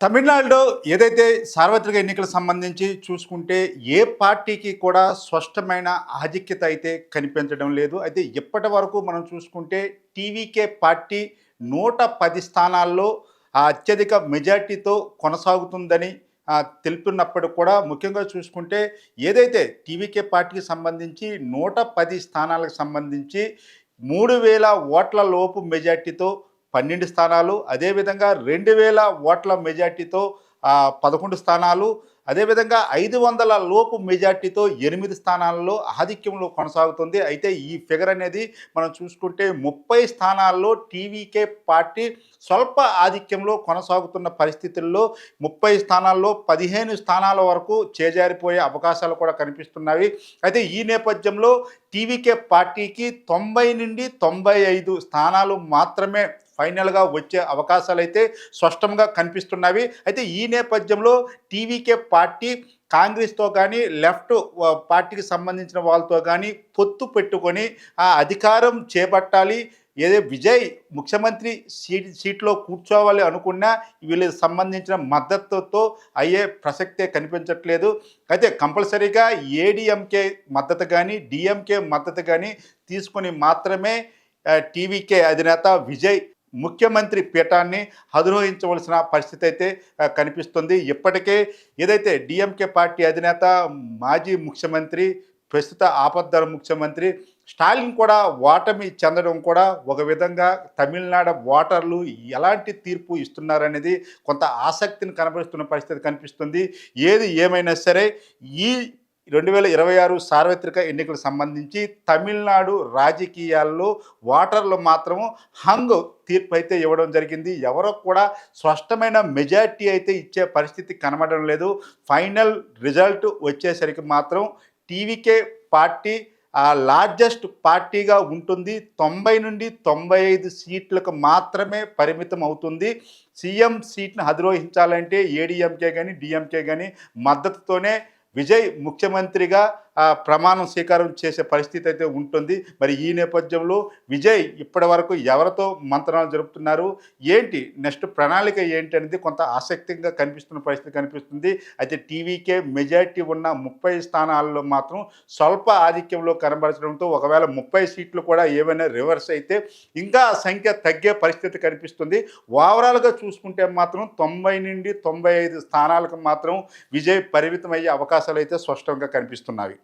తమిళనాడులో ఏదైతే సార్వత్రిక ఎన్నికలకు సంబంధించి చూసుకుంటే ఏ పార్టీకి కూడా స్పష్టమైన ఆధిక్యత అయితే కనిపించడం లేదు. అయితే ఇప్పటి వరకు మనం చూసుకుంటే టీవీకే పార్టీ 110 స్థానాల్లో అత్యధిక మెజార్టీతో కొనసాగుతుందని తెలుపుతున్నప్పటికి కూడా ముఖ్యంగా చూసుకుంటే ఏదైతే టీవీకే పార్టీకి సంబంధించి 110 స్థానాలకు సంబంధించి 3000 ఓట్ల లోపు మెజార్టీతో 12 స్థానాలు, అదేవిధంగా 2000 ఓట్ల మెజార్టీతో 11 స్థానాలు, అదేవిధంగా 500 లోపు మెజార్టీతో 8 స్థానాల్లో ఆధిక్యంలో కొనసాగుతుంది. అయితే ఈ ఫిగర్ అనేది మనం చూసుకుంటే 30 స్థానాల్లో టీవీకే పార్టీ స్వల్ప ఆధిక్యంలో కొనసాగుతున్న పరిస్థితుల్లో 30 స్థానాల్లో 15 స్థానాల వరకు చేజారిపోయే అవకాశాలు కూడా కనిపిస్తున్నవి. అయితే ఈ నేపథ్యంలో టీవీకే పార్టీకి 90 నుండి 95 స్థానాలు మాత్రమే ఫైనల్గా వచ్చే అవకాశాలు అయితే స్పష్టంగా కనిపిస్తున్నవి. అయితే ఈ నేపథ్యంలో టీవీకే పార్టీ కాంగ్రెస్తో కానీ లెఫ్ట్ పార్టీకి సంబంధించిన వాళ్ళతో కానీ పొత్తు పెట్టుకొని ఆ అధికారం చేపట్టాలి, విజయ్ ముఖ్యమంత్రి సీట్లో కూర్చోవాలి అనుకున్నా వీళ్ళకి సంబంధించిన మద్దతుతో అయ్యే ప్రసక్తే కనిపించట్లేదు. అయితే కంపల్సరీగా ఏడీఎంకే మద్దతు కానీ డిఎంకే మద్దతు కానీ తీసుకొని మాత్రమే టీవీకే అధినేత విజయ్ ముఖ్యమంత్రి పీఠాన్ని అధిరోహించవలసిన పరిస్థితి అయితే కనిపిస్తుంది. ఇప్పటికే ఏదైతే డిఎంకే పార్టీ అధినేత మాజీ ముఖ్యమంత్రి ప్రస్తుత ఆపద్ధర ముఖ్యమంత్రి స్టాలిన్ కూడా ఓటమి చెందడం కూడా ఒక విధంగా తమిళనాడు ఓటర్లు ఎలాంటి తీర్పు ఇస్తున్నారనేది కొంత ఆసక్తిని కనబరుస్తున్న పరిస్థితి కనిపిస్తుంది. ఏది ఏమైనా సరే ఈ 2026 సార్వత్రిక ఎన్నికలకు సంబంధించి తమిళనాడు రాజకీయాల్లో ఓటర్లు మాత్రము హంగ్ తీర్పు అయితే ఇవ్వడం జరిగింది. ఎవరో కూడా స్పష్టమైన మెజార్టీ అయితే ఇచ్చే పరిస్థితి కనబడడం లేదు. ఫైనల్ రిజల్ట్ వచ్చేసరికి మాత్రం టీవీకే పార్టీ లార్జెస్ట్ పార్టీగా ఉంటుంది. 90 నుండి 95 సీట్లకు మాత్రమే పరిమితం అవుతుంది. సీఎం సీట్ను అధిరోహించాలంటే ఏడీఎంకే కానీ డిఎంకే కానీ మద్దతుతోనే విజయ్ ముఖ్యమంత్రిగా ప్రమాణం స్వీకారం చేసే పరిస్థితి అయితే ఉంటుంది. మరి ఈ నేపథ్యంలో విజయ్ ఇప్పటి వరకు ఎవరితో మంత్రాలు జరుపుతున్నారు, ఏంటి నెక్స్ట్ ప్రణాళిక ఏంటి అనేది కొంత ఆసక్తిగా కనిపిస్తున్న పరిస్థితి కనిపిస్తుంది. అయితే టీవీకే మెజారిటీ ఉన్న 30 స్థానాల్లో మాత్రం స్వల్ప ఆధిక్యంలో కనబరచడంతో ఒకవేళ 30 సీట్లు కూడా ఏమైనా రివర్స్ అయితే ఇంకా సంఖ్య తగ్గే పరిస్థితి కనిపిస్తుంది. ఓవరాల్గా చూసుకుంటే మాత్రం 90 నుండి 95 స్థానాలకు మాత్రం విజయ్ పరిమితం అయ్యే అవకాశాలు అయితే స్పష్టంగా కనిపిస్తున్నవి.